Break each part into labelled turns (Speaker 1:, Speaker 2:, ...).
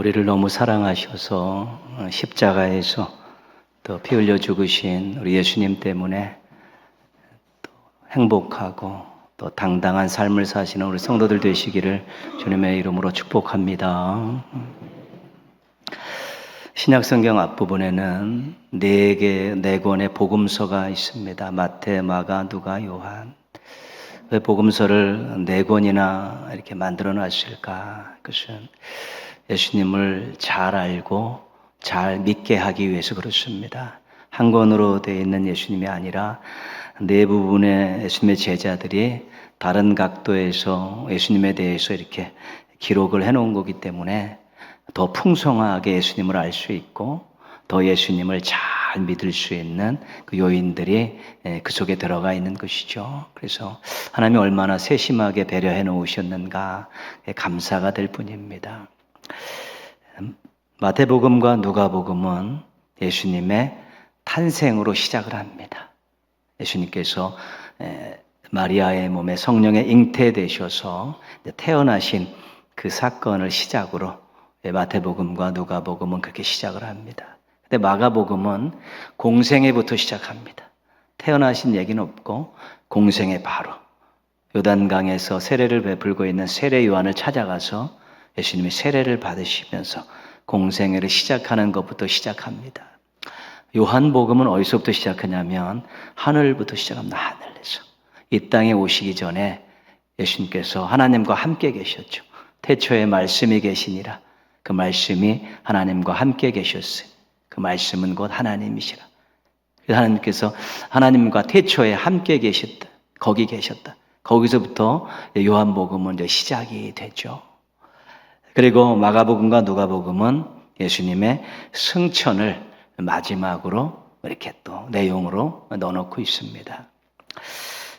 Speaker 1: 우리를 너무 사랑하셔서 십자가에서 또 피 흘려 죽으신 우리 예수님 때문에 또 행복하고 또 당당한 삶을 사시는 우리 성도들 되시기를 주님의 이름으로 축복합니다. 신약성경 앞부분에는 네 권의 복음서가 있습니다. 마태, 마가, 누가, 요한. 왜 복음서를 네 권이나 이렇게 만들어 놨을까? 그것은 예수님을 잘 알고 잘 믿게 하기 위해서 그렇습니다. 한 권으로 되어 있는 예수님이 아니라 네 부분의 예수님의 제자들이 다른 각도에서 예수님에 대해서 이렇게 기록을 해놓은 거기 때문에 더 풍성하게 예수님을 알 수 있고 더 예수님을 잘 믿을 수 있는 그 요인들이 그 속에 들어가 있는 것이죠. 그래서 하나님이 얼마나 세심하게 배려해 놓으셨는가 감사가 될 뿐입니다. 마태복음과 누가복음은 예수님의 탄생으로 시작을 합니다. 예수님께서 마리아의 몸에 성령에 잉태되셔서 태어나신 그 사건을 시작으로 마태복음과 누가복음은 그렇게 시작을 합니다. 근데 마가복음은 공생애부터 시작합니다. 태어나신 얘기는 없고 공생애 바로 요단강에서 세례를 베풀고 있는 세례 요한을 찾아가서 예수님이 세례를 받으시면서 공생애를 시작하는 것부터 시작합니다. 요한복음은 어디서부터 시작하냐면 하늘부터 시작합니다. 하늘에서. 이 땅에 오시기 전에 예수님께서 하나님과 함께 계셨죠. 태초에 말씀이 계시니라. 그 말씀이 하나님과 함께 계셨어요. 그 말씀은 곧 하나님이시라. 하나님께서 하나님과 태초에 함께 계셨다. 거기 계셨다. 거기서부터 요한복음은 이제 시작이 되죠. 그리고 마가복음과 누가복음은 예수님의 승천을 마지막으로 이렇게 또 내용으로 넣어놓고 있습니다.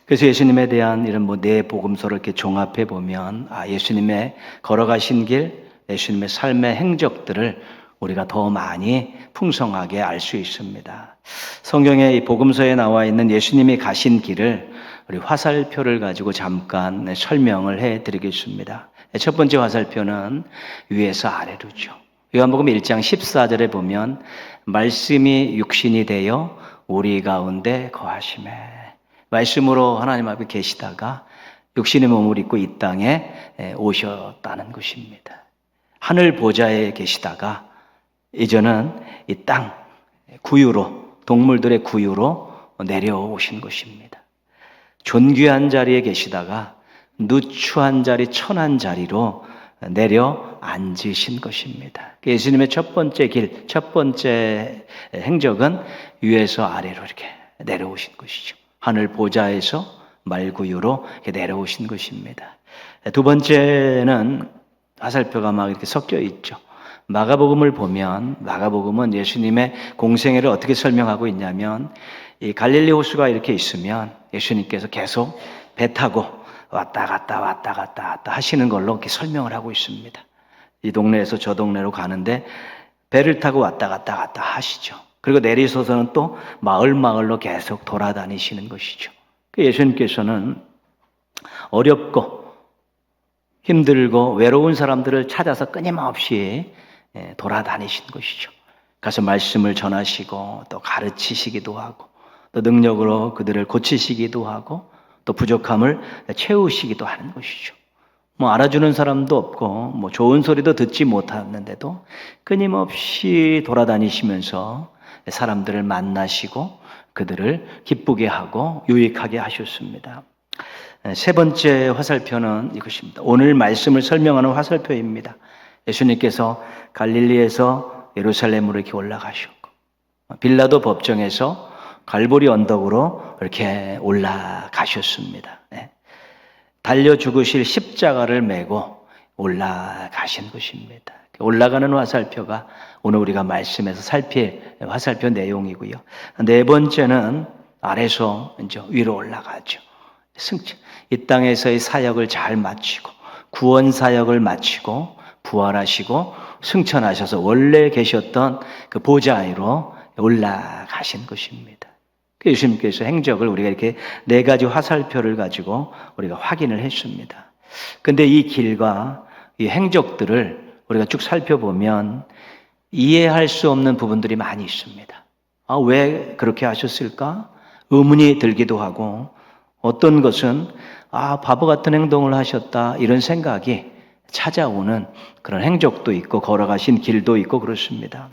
Speaker 1: 그래서 예수님에 대한 이런 네 복음서를 이렇게 종합해 보면 예수님의 걸어가신 길, 예수님의 삶의 행적들을 우리가 더 많이 풍성하게 알 수 있습니다. 성경의 이 복음서에 나와 있는 예수님이 가신 길을 우리 화살표를 가지고 잠깐 설명을 해 드리겠습니다. 첫 번째 화살표는 위에서 아래로죠. 요한복음 1장 14절에 보면 말씀이 육신이 되어 우리 가운데 거하시매. 말씀으로 하나님 앞에 계시다가 육신의 몸을 입고 이 땅에 오셨다는 것입니다. 하늘 보좌에 계시다가 이제는 이 땅 구유로 동물들의 구유로 내려오신 것입니다. 존귀한 자리에 계시다가 누추한 자리, 천한 자리로 내려 앉으신 것입니다. 예수님의 첫 번째 길, 첫 번째 행적은 위에서 아래로 이렇게 내려오신 것이죠. 하늘 보좌에서 말구유로 내려오신 것입니다. 두 번째는 화살표가 막 이렇게 섞여 있죠. 마가복음을 보면 마가복음은 예수님의 공생애를 어떻게 설명하고 있냐면 이 갈릴리 호수가 이렇게 있으면 예수님께서 계속 배 타고 왔다 갔다 하시는 걸로 이렇게 설명을 하고 있습니다. 이 동네에서 저 동네로 가는데 배를 타고 왔다 갔다 하시죠. 그리고 내리셔서는 또 마을로 계속 돌아다니시는 것이죠. 예수님께서는 어렵고 힘들고 외로운 사람들을 찾아서 끊임없이 돌아다니신 것이죠. 가서 말씀을 전하시고 또 가르치시기도 하고 또 능력으로 그들을 고치시기도 하고 또 부족함을 채우시기도 하는 것이죠. 알아주는 사람도 없고 좋은 소리도 듣지 못하는데도 끊임없이 돌아다니시면서 사람들을 만나시고 그들을 기쁘게 하고 유익하게 하셨습니다. 세 번째 화살표는 이것입니다. 오늘 말씀을 설명하는 화살표입니다. 예수님께서 갈릴리에서 예루살렘으로 이렇게 올라가셨고 빌라도 법정에서 갈보리 언덕으로 이렇게 올라가셨습니다. 달려 죽으실 십자가를 메고 올라가신 것입니다. 올라가는 화살표가 오늘 우리가 말씀에서 살필 화살표 내용이고요. 네 번째는 아래서 이제 위로 올라가죠. 승천. 이 땅에서의 사역을 잘 마치고 구원 사역을 마치고 부활하시고 승천하셔서 원래 계셨던 그 보좌 위로 올라가신 것입니다. 예수님께서 행적을 우리가 이렇게 네 가지 화살표를 가지고 우리가 확인을 했습니다. 근데 이 길과 이 행적들을 우리가 쭉 살펴보면 이해할 수 없는 부분들이 많이 있습니다. 왜 그렇게 하셨을까? 의문이 들기도 하고, 어떤 것은 바보 같은 행동을 하셨다 이런 생각이 찾아오는 그런 행적도 있고 걸어가신 길도 있고 그렇습니다.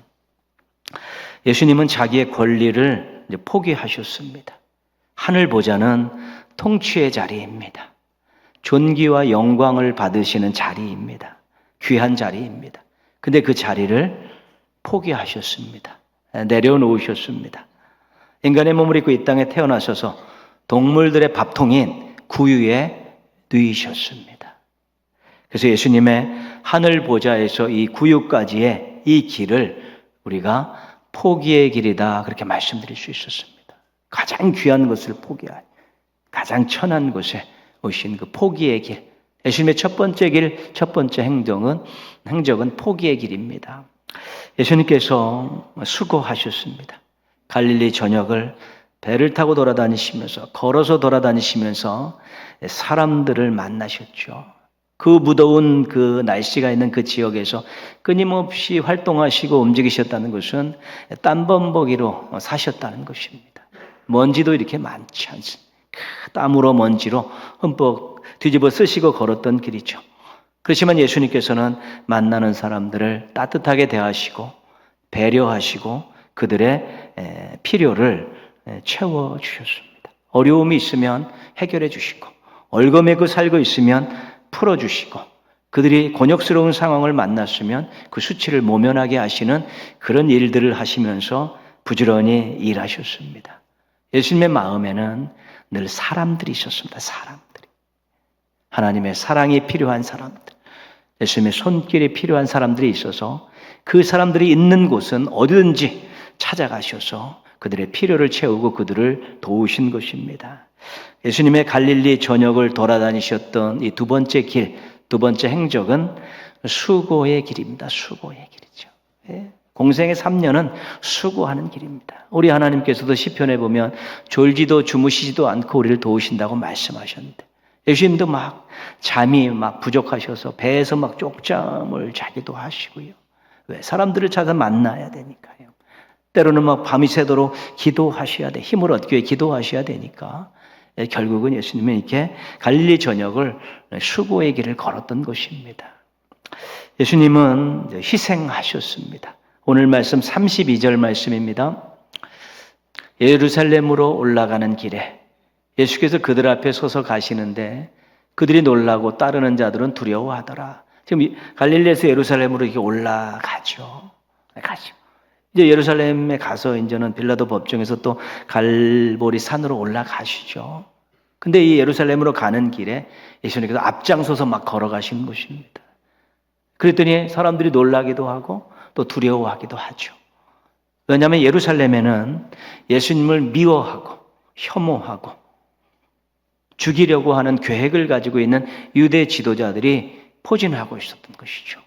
Speaker 1: 예수님은 자기의 권리를 이제 포기하셨습니다. 하늘 보좌는 통치의 자리입니다. 존귀와 영광을 받으시는 자리입니다. 귀한 자리입니다. 근데 그 자리를 포기하셨습니다. 내려놓으셨습니다. 인간의 몸을 입고 이 땅에 태어나셔서 동물들의 밥통인 구유에 누이셨습니다. 그래서 예수님의 하늘 보좌에서 이 구유까지의 이 길을 우리가 포기의 길이다 그렇게 말씀드릴 수 있었습니다. 가장 귀한 것을 포기할, 가장 천한 곳에 오신 그 포기의 길. 예수님의 첫 번째 길, 첫 번째 행적은 포기의 길입니다. 예수님께서 수고하셨습니다. 갈릴리 전역을 배를 타고 돌아다니시면서, 걸어서 돌아다니시면서 사람들을 만나셨죠. 그 무더운 그 날씨가 있는 그 지역에서 끊임없이 활동하시고 움직이셨다는 것은 땀범벅이로 사셨다는 것입니다. 먼지도 이렇게 많지 않습니다. 땀으로 먼지로 흠뻑 뒤집어 쓰시고 걸었던 길이죠. 그렇지만 예수님께서는 만나는 사람들을 따뜻하게 대하시고 배려하시고 그들의 필요를 채워주셨습니다. 어려움이 있으면 해결해 주시고 얽어매고 살고 있으면 풀어주시고 그들이 곤욕스러운 상황을 만났으면 그 수치를 모면하게 하시는 그런 일들을 하시면서 부지런히 일하셨습니다. 예수님의 마음에는 늘 사람들이 있었습니다. 사람들이. 하나님의 사랑이 필요한 사람들, 예수님의 손길이 필요한 사람들이 있어서 그 사람들이 있는 곳은 어디든지 찾아가셔서 그들의 필요를 채우고 그들을 도우신 것입니다. 예수님의 갈릴리 전역을 돌아다니셨던 이 두 번째 길, 두 번째 행적은 수고의 길입니다. 수고의 길이죠. 공생의 3년은 수고하는 길입니다. 우리 하나님께서도 시편에 보면 졸지도 주무시지도 않고 우리를 도우신다고 말씀하셨는데 예수님도 잠이 부족하셔서 배에서 쪽잠을 자기도 하시고요. 왜? 사람들을 찾아 만나야 되니까요. 때로는 밤이 새도록 기도하셔야 돼. 힘을 얻기 위해 기도하셔야 되니까 결국은 예수님은 이렇게 갈릴리 전역을 수고의 길을 걸었던 것입니다. 예수님은 희생하셨습니다. 오늘 말씀 32절 말씀입니다. 예루살렘으로 올라가는 길에 예수께서 그들 앞에 서서 가시는데 그들이 놀라고 따르는 자들은 두려워하더라. 지금 갈릴리에서 예루살렘으로 이렇게 올라가죠. 이제 예루살렘에 가서 이제는 빌라도 법정에서 또 갈보리 산으로 올라가시죠. 근데 이 예루살렘으로 가는 길에 예수님께서 앞장서서 걸어가시는 것입니다. 그랬더니 사람들이 놀라기도 하고 또 두려워하기도 하죠. 왜냐하면 예루살렘에는 예수님을 미워하고 혐오하고 죽이려고 하는 계획을 가지고 있는 유대 지도자들이 포진하고 있었던 것이죠.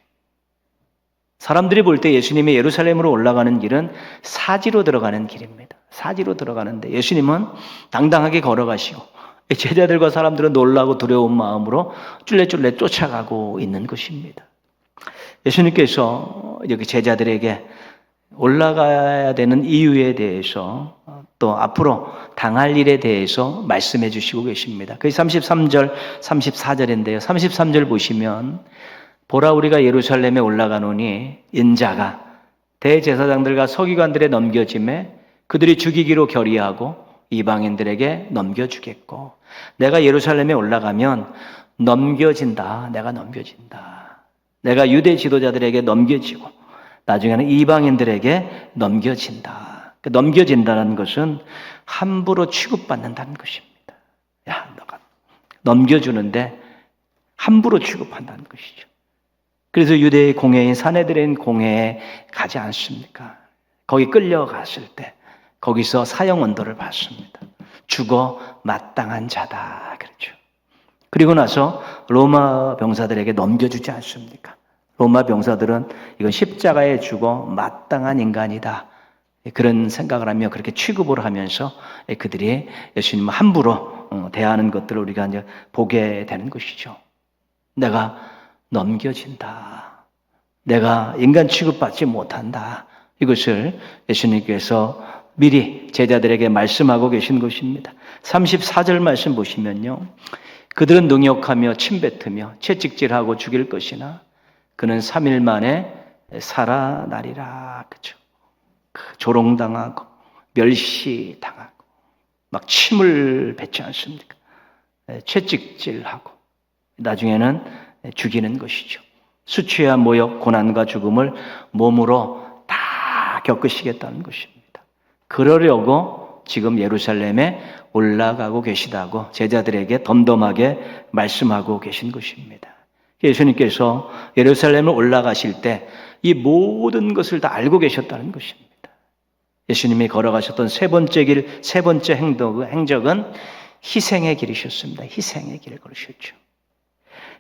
Speaker 1: 사람들이 볼 때 예수님이 예루살렘으로 올라가는 길은 사지로 들어가는 길입니다. 사지로 들어가는데 예수님은 당당하게 걸어가시고 제자들과 사람들은 놀라고 두려운 마음으로 쫄래쫄래 쫓아가고 있는 것입니다. 예수님께서 여기 제자들에게 올라가야 되는 이유에 대해서 또 앞으로 당할 일에 대해서 말씀해 주시고 계십니다. 그게 33절, 34절인데요. 33절 보시면 보라 우리가 예루살렘에 올라가노니 인자가 대제사장들과 서기관들에 넘겨짐에 그들이 죽이기로 결의하고 이방인들에게 넘겨주겠고 내가 예루살렘에 올라가면 넘겨진다. 내가 넘겨진다. 내가 유대 지도자들에게 넘겨지고 나중에는 이방인들에게 넘겨진다. 넘겨진다는 것은 함부로 취급받는다는 것입니다. 너가 넘겨주는데 함부로 취급한다는 것이죠. 그래서 유대의 공회인 사내들인 공회에 가지 않습니까? 거기 끌려갔을 때 거기서 사형 언도를 받습니다. 죽어 마땅한 자다 그렇죠. 그리고 나서 로마 병사들에게 넘겨주지 않습니까? 로마 병사들은 이건 십자가에 죽어 마땅한 인간이다. 그런 생각을 하며 그렇게 취급을 하면서 그들이 예수님을 함부로 대하는 것들을 우리가 이제 보게 되는 것이죠. 내가 넘겨진다. 내가 인간 취급받지 못한다. 이것을 예수님께서 미리 제자들에게 말씀하고 계신 것입니다. 34절 말씀 보시면요. 그들은 능욕하며 침뱉으며 채찍질하고 죽일 것이나 그는 3일 만에 살아나리라. 그죠? 조롱당하고 멸시당하고 막 침을 뱉지 않습니까? 채찍질하고 나중에는 죽이는 것이죠. 수치와 모욕, 고난과 죽음을 몸으로 다 겪으시겠다는 것입니다. 그러려고 지금 예루살렘에 올라가고 계시다고 제자들에게 덤덤하게 말씀하고 계신 것입니다. 예수님께서 예루살렘을 올라가실 때 이 모든 것을 다 알고 계셨다는 것입니다. 예수님이 걸어가셨던 세 번째 길, 세 번째 행적은 희생의 길이셨습니다. 희생의 길을 걸으셨죠.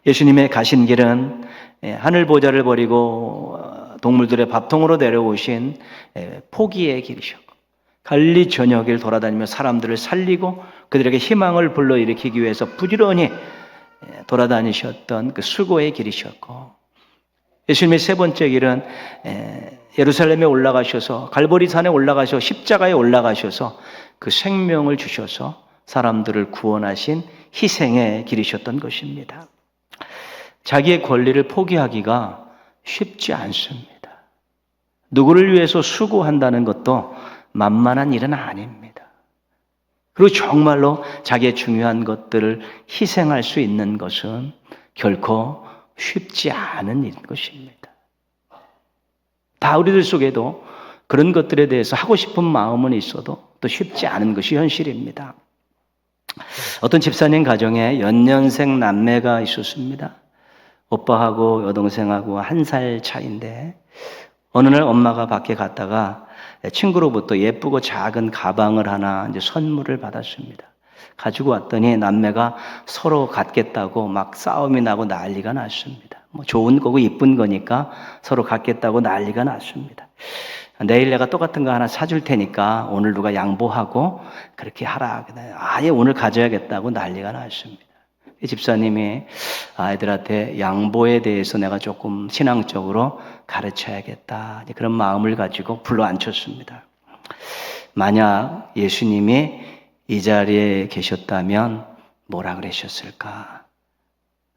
Speaker 1: 예수님의 가신 길은 하늘 보좌를 버리고 동물들의 밥통으로 내려오신 포기의 길이셨고, 갈릴리 전역을 돌아다니며 사람들을 살리고 그들에게 희망을 불러일으키기 위해서 부지런히 돌아다니셨던 그 수고의 길이셨고, 예수님의 세 번째 길은 예루살렘에 올라가셔서 갈보리산에 올라가셔서 십자가에 올라가셔서 그 생명을 주셔서 사람들을 구원하신 희생의 길이셨던 것입니다. 자기의 권리를 포기하기가 쉽지 않습니다. 누구를 위해서 수고한다는 것도 만만한 일은 아닙니다. 그리고 정말로 자기의 중요한 것들을 희생할 수 있는 것은 결코 쉽지 않은 일인 것입니다. 다 우리들 속에도 그런 것들에 대해서 하고 싶은 마음은 있어도 또 쉽지 않은 것이 현실입니다. 어떤 집사님 가정에 연년생 남매가 있었습니다. 오빠하고 여동생하고 1살 차이인데 어느 날 엄마가 밖에 갔다가 친구로부터 예쁘고 작은 가방을 하나 이제 선물을 받았습니다. 가지고 왔더니 남매가 서로 갖겠다고 막 싸움이 나고 난리가 났습니다. 뭐 좋은 거고 이쁜 거니까 서로 갖겠다고 난리가 났습니다. 내일 내가 똑같은 거 하나 사줄 테니까 오늘 누가 양보하고 그렇게 하라. 아예 오늘 가져야겠다고 난리가 났습니다. 집사님이 아이들한테 양보에 대해서 내가 조금 신앙적으로 가르쳐야겠다, 그런 마음을 가지고 불러 앉혔습니다. 만약 예수님이 이 자리에 계셨다면 뭐라 그러셨을까?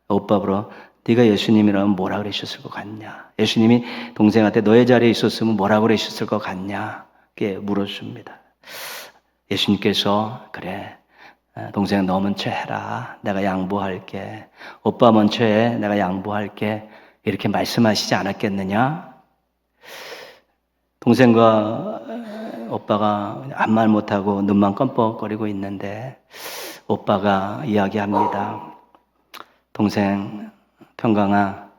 Speaker 1: 오빠 보러 네가 예수님이라면 뭐라 그러셨을 것 같냐? 예수님이 동생한테 너의 자리에 있었으면 뭐라 그러셨을 것 같냐? 이렇게 물었습니다. 예수님께서 그래, 동생 너 먼저 해라. 내가 양보할게. 오빠 먼저 해. 내가 양보할게. 이렇게 말씀하시지 않았겠느냐? 동생과 오빠가 아무 말 못하고 눈만 껌뻑거리고 있는데 오빠가 이야기합니다. 동생 평강아,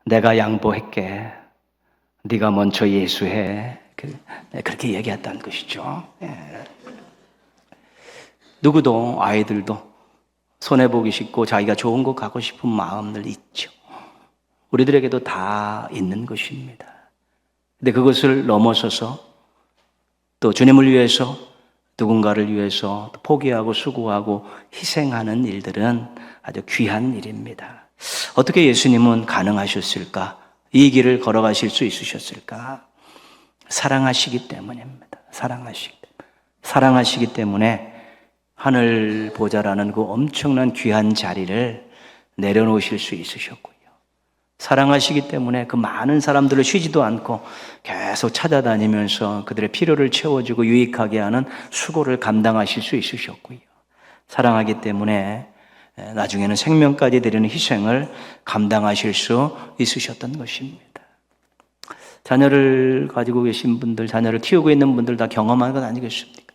Speaker 1: 내가 양보할게. 네가 먼저 예수해. 그렇게 얘기했다는 것이죠. 누구도, 아이들도 손해보기 쉽고 자기가 좋은 곳 가고 싶은 마음들 있죠. 우리들에게도 다 있는 것입니다. 근데 그것을 넘어서서 또 주님을 위해서, 누군가를 위해서 포기하고 수고하고 희생하는 일들은 아주 귀한 일입니다. 어떻게 예수님은 가능하셨을까? 이 길을 걸어가실 수 있으셨을까? 사랑하시기 때문입니다. 사랑하시기 때문에 하늘 보좌라는 그 엄청난 귀한 자리를 내려놓으실 수 있으셨고요. 사랑하시기 때문에 그 많은 사람들을 쉬지도 않고 계속 찾아다니면서 그들의 필요를 채워주고 유익하게 하는 수고를 감당하실 수 있으셨고요. 사랑하기 때문에 나중에는 생명까지 드리는 희생을 감당하실 수 있으셨던 것입니다. 자녀를 가지고 계신 분들, 자녀를 키우고 있는 분들 다 경험한 것 아니겠습니까?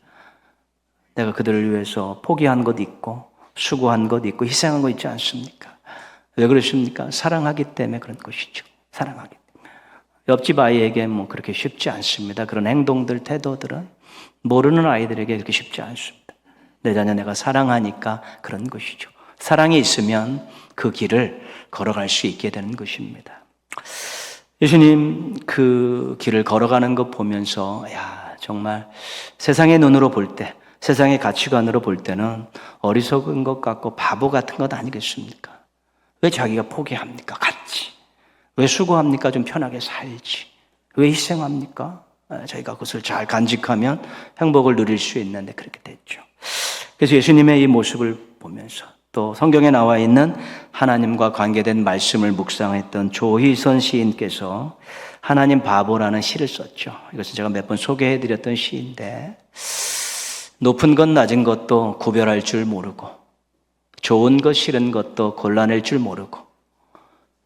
Speaker 1: 내가 그들을 위해서 포기한 것 있고 수고한 것 있고 희생한 것 있지 않습니까? 왜 그렇습니까? 사랑하기 때문에 그런 것이죠. 사랑하기 때문에. 옆집 아이에게 뭐 그렇게 쉽지 않습니다. 그런 행동들, 태도들은 모르는 아이들에게 그렇게 쉽지 않습니다. 내 자녀 내가 사랑하니까 그런 것이죠. 사랑이 있으면 그 길을 걸어갈 수 있게 되는 것입니다. 예수님 그 길을 걸어가는 것 보면서 정말 세상의 눈으로 볼 때, 세상의 가치관으로 볼 때는 어리석은 것 같고 바보 같은 것 아니겠습니까? 왜 자기가 포기합니까? 같이. 왜 수고합니까? 좀 편하게 살지. 왜 희생합니까? 저희가 그것을 잘 간직하면 행복을 누릴 수 있는데 그렇게 됐죠. 그래서 예수님의 이 모습을 보면서 또 성경에 나와 있는 하나님과 관계된 말씀을 묵상했던 조희선 시인께서 하나님 바보라는 시를 썼죠. 이것은 제가 몇 번 소개해드렸던 시인데, 높은 것 낮은 것도 구별할 줄 모르고 좋은 것 싫은 것도 골라낼 줄 모르고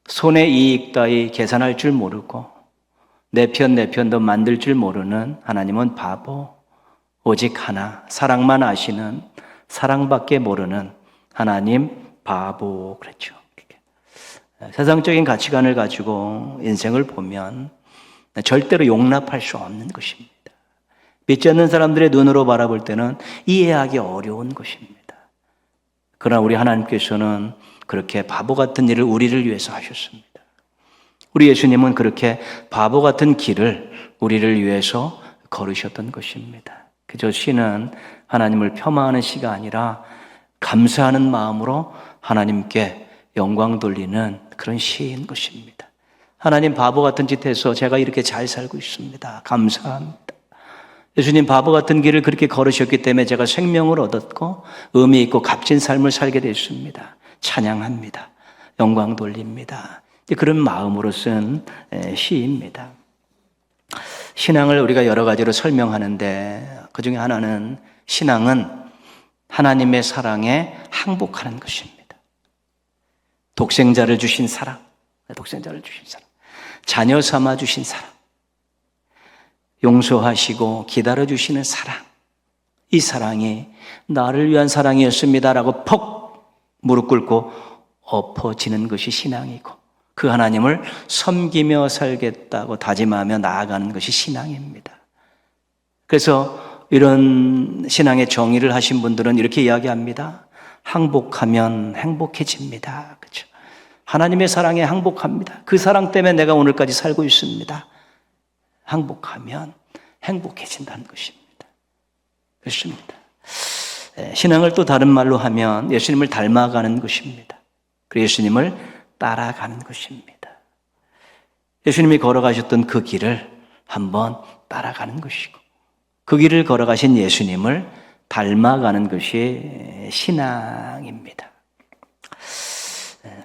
Speaker 1: 손의 이익 따위 계산할 줄 모르고 내 편도 만들 줄 모르는 하나님은 바보. 오직 하나, 사랑만 아시는, 사랑밖에 모르는 하나님 바보. 그랬죠. 세상적인 가치관을 가지고 인생을 보면 절대로 용납할 수 없는 것입니다. 믿지 않는 사람들의 눈으로 바라볼 때는 이해하기 어려운 것입니다. 그러나 우리 하나님께서는 그렇게 바보 같은 일을 우리를 위해서 하셨습니다. 우리 예수님은 그렇게 바보 같은 길을 우리를 위해서 걸으셨던 것입니다. 그저 시는 하나님을 폄하하는 시가 아니라 감사하는 마음으로 하나님께 영광 돌리는 그런 시인 것입니다. 하나님 바보 같은 짓 해서 제가 이렇게 잘 살고 있습니다. 감사합니다. 예수님 바보 같은 길을 그렇게 걸으셨기 때문에 제가 생명을 얻었고 의미 있고 값진 삶을 살게 됐습니다. 찬양합니다. 영광 돌립니다. 그런 마음으로 쓴 시입니다. 신앙을 우리가 여러 가지로 설명하는데 그 중에 하나는 신앙은 하나님의 사랑에 항복하는 것입니다. 독생자를 주신 사랑, 자녀 삼아 주신 사랑, 용서하시고 기다려주시는 사랑, 이 사랑이 나를 위한 사랑이었습니다라고 퍽 무릎 꿇고 엎어지는 것이 신앙이고 그 하나님을 섬기며 살겠다고 다짐하며 나아가는 것이 신앙입니다. 그래서 이런 신앙의 정의를 하신 분들은 이렇게 이야기합니다. 항복하면 행복해집니다. 그렇죠? 하나님의 사랑에 항복합니다. 그 사랑 때문에 내가 오늘까지 살고 있습니다. 항복하면 행복해진다는 것입니다. 그렇습니다. 신앙을 또 다른 말로 하면 예수님을 닮아가는 것입니다. 그리고 예수님을 따라가는 것입니다. 예수님이 걸어가셨던 그 길을 한번 따라가는 것이고 그 길을 걸어가신 예수님을 닮아가는 것이 신앙입니다.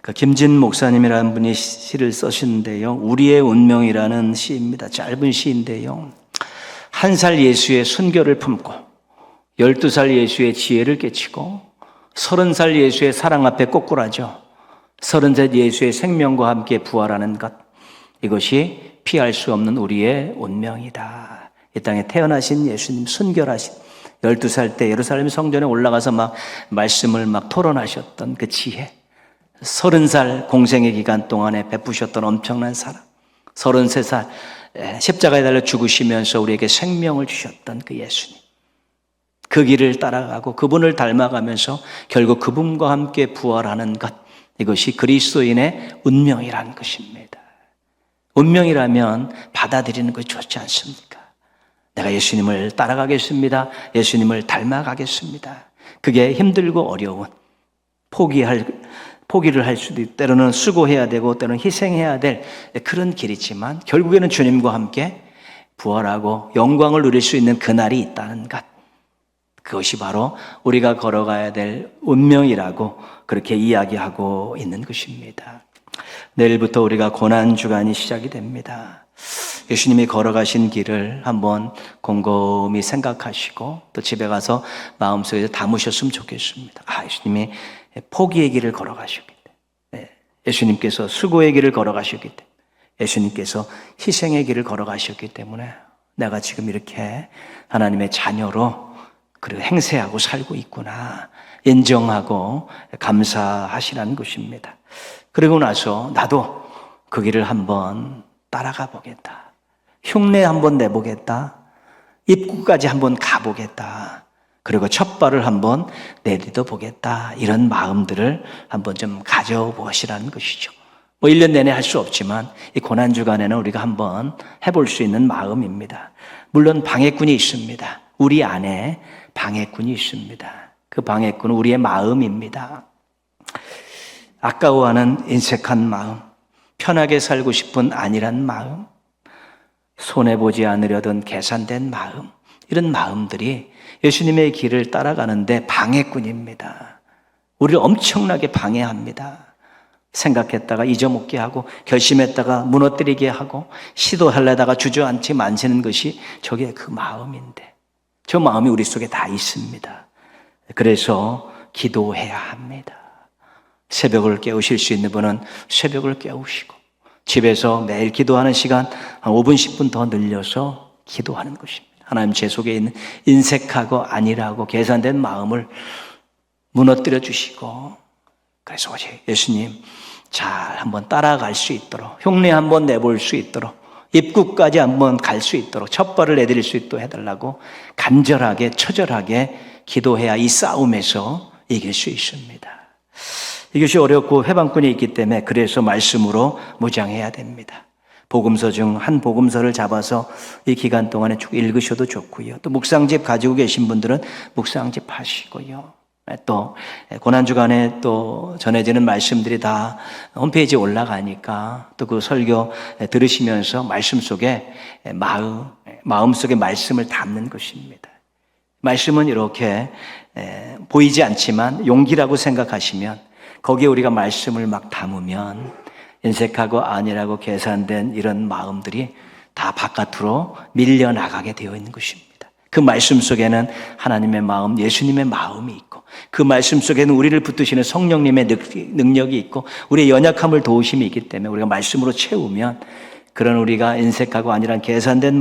Speaker 1: 그 김진 목사님이라는 분이 시를 쓰시는데요. 우리의 운명이라는 시입니다. 짧은 시인데요. 1살 예수의 순결을 품고 12살 예수의 지혜를 깨치고 30살 예수의 사랑 앞에 꼬꾸라져 30살 예수의 생명과 함께 부활하는 것, 이것이 피할 수 없는 우리의 운명이다. 이 땅에 태어나신 예수님, 순결하신 12살 때 예루살렘 성전에 올라가서 막 말씀을 막 토론하셨던 그 지혜, 30살 공생의 기간 동안에 베푸셨던 엄청난 사랑, 33살 십자가에 달려 죽으시면서 우리에게 생명을 주셨던 그 예수님, 그 길을 따라가고 그분을 닮아가면서 결국 그분과 함께 부활하는 것, 이것이 그리스도인의 운명이라는 것입니다. 운명이라면 받아들이는 것이 좋지 않습니까? 내가 예수님을 따라가겠습니다. 예수님을 닮아가겠습니다. 그게 힘들고 어려운 포기를 할 수도 있고 때로는 수고해야 되고 때로는 희생해야 될 그런 길이지만 결국에는 주님과 함께 부활하고 영광을 누릴 수 있는 그날이 있다는 것, 그것이 바로 우리가 걸어가야 될 운명이라고 그렇게 이야기하고 있는 것입니다. 내일부터 우리가 고난주간이 시작이 됩니다. 예수님이 걸어가신 길을 한번 곰곰이 생각하시고 또 집에 가서 마음속에 담으셨으면 좋겠습니다. 예수님이 포기의 길을 걸어가셨기 때문에, 예수님께서 수고의 길을 걸어가셨기 때문에, 예수님께서 희생의 길을 걸어가셨기 때문에 내가 지금 이렇게 하나님의 자녀로 그리고 행세하고 살고 있구나 인정하고 감사하시라는 것입니다. 그리고 나서 나도 그 길을 한번 따라가 보겠다. 흉내 한번 내보겠다. 입구까지 한번 가보겠다. 그리고 첫 발을 한번 내딛어 보겠다. 이런 마음들을 한번 좀 가져보시라는 것이죠. 1년 내내 할 수 없지만 이 고난주간에는 우리가 한번 해볼 수 있는 마음입니다. 물론 방해꾼이 있습니다. 우리 안에 방해꾼이 있습니다. 그 방해꾼은 우리의 마음입니다. 아까워하는 인색한 마음, 편하게 살고 싶은 안일한 마음, 손해보지 않으려던 계산된 마음, 이런 마음들이 예수님의 길을 따라가는데 방해꾼입니다. 우리를 엄청나게 방해합니다. 생각했다가 잊어먹게 하고, 결심했다가 무너뜨리게 하고, 시도하려다가 주저앉게 만드는 것이 저게 그 마음인데, 저 마음이 우리 속에 다 있습니다. 그래서 기도해야 합니다. 새벽을 깨우실 수 있는 분은 새벽을 깨우시고, 집에서 매일 기도하는 시간 한 5분, 10분 더 늘려서 기도하는 것입니다. 하나님, 제 속에 있는 인색하고 안일하고 계산된 마음을 무너뜨려 주시고, 그래서 예수님 잘 한번 따라갈 수 있도록, 흉내 한번 내볼 수 있도록, 입구까지 한번 갈 수 있도록, 첫 발을 내드릴 수 있도록 해달라고 간절하게 처절하게 기도해야 이 싸움에서 이길 수 있습니다. 이것이 어렵고 회방꾼이 있기 때문에 그래서 말씀으로 무장해야 됩니다. 복음서 중 한 복음서를 잡아서 이 기간 동안에 쭉 읽으셔도 좋고요. 또 묵상집 가지고 계신 분들은 묵상집 하시고요. 또 고난주간에 또 전해지는 말씀들이 다 홈페이지에 올라가니까 또 그 설교 들으시면서 말씀 속에 마음 속에 말씀을 담는 것입니다. 말씀은 이렇게 보이지 않지만 용기라고 생각하시면 거기에 우리가 말씀을 막 담으면 인색하고 안일하고 계산된 이런 마음들이 다 바깥으로 밀려나가게 되어 있는 것입니다. 그 말씀 속에는 하나님의 마음, 예수님의 마음이 있고, 그 말씀 속에는 우리를 붙드시는 성령님의 능력이 있고, 우리의 연약함을 도우심이 있기 때문에 우리가 말씀으로 채우면 그런 우리가 인색하고 안일한 계산된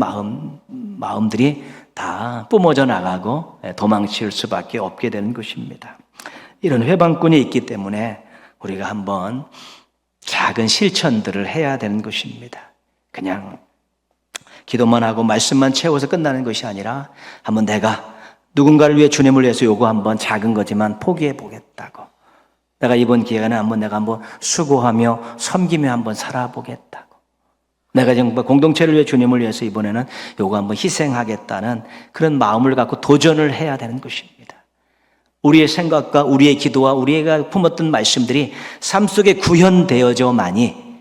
Speaker 1: 마음들이 다 뿜어져 나가고 도망칠 수밖에 없게 되는 것입니다. 이런 회방꾼이 있기 때문에 우리가 한번 작은 실천들을 해야 되는 것입니다. 그냥 기도만 하고 말씀만 채워서 끝나는 것이 아니라 한번 내가 누군가를 위해 주님을 위해서 요거 한번 작은 거지만 포기해 보겠다고, 내가 이번 기회는 내가 한번 수고하며 섬기며 한번 살아보겠다고, 내가 정말 공동체를 위해 주님을 위해서 이번에는 요거 한번 희생하겠다는 그런 마음을 갖고 도전을 해야 되는 것입니다. 우리의 생각과 우리의 기도와 우리가 품었던 말씀들이 삶 속에 구현되어져만이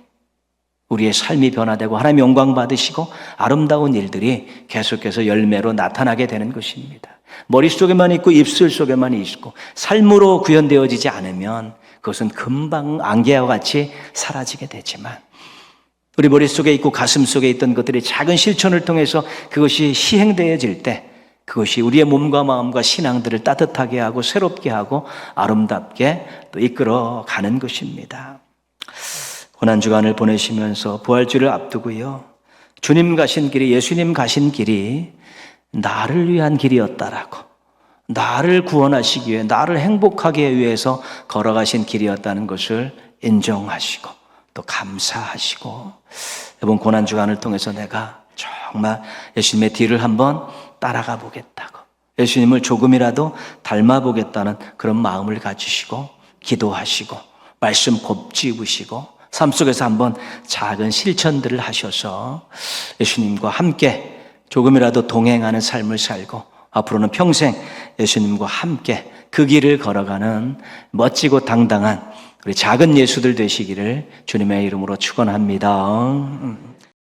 Speaker 1: 우리의 삶이 변화되고 하나님 영광 받으시고 아름다운 일들이 계속해서 열매로 나타나게 되는 것입니다. 머릿속에만 있고 입술 속에만 있고 삶으로 구현되어지지 않으면 그것은 금방 안개와 같이 사라지게 되지만, 우리 머릿속에 있고 가슴 속에 있던 것들이 작은 실천을 통해서 그것이 시행되어질 때 그것이 우리의 몸과 마음과 신앙들을 따뜻하게 하고 새롭게 하고 아름답게 또 이끌어 가는 것입니다. 고난주간을 보내시면서 부활주를 앞두고요, 주님 가신 길이, 예수님 가신 길이 나를 위한 길이었다라고, 나를 구원하시기 위해, 나를 행복하게 위해서 걸어가신 길이었다는 것을 인정하시고 또 감사하시고, 이번 고난주간을 통해서 내가 정말 예수님의 뒤를 한번 따라가 보겠다고, 예수님을 조금이라도 닮아 보겠다는 그런 마음을 가지시고 기도하시고 말씀 곱씹으시고 삶 속에서 한번 작은 실천들을 하셔서 예수님과 함께 조금이라도 동행하는 삶을 살고 앞으로는 평생 예수님과 함께 그 길을 걸어가는 멋지고 당당한 우리 작은 예수들 되시기를 주님의 이름으로 축원합니다.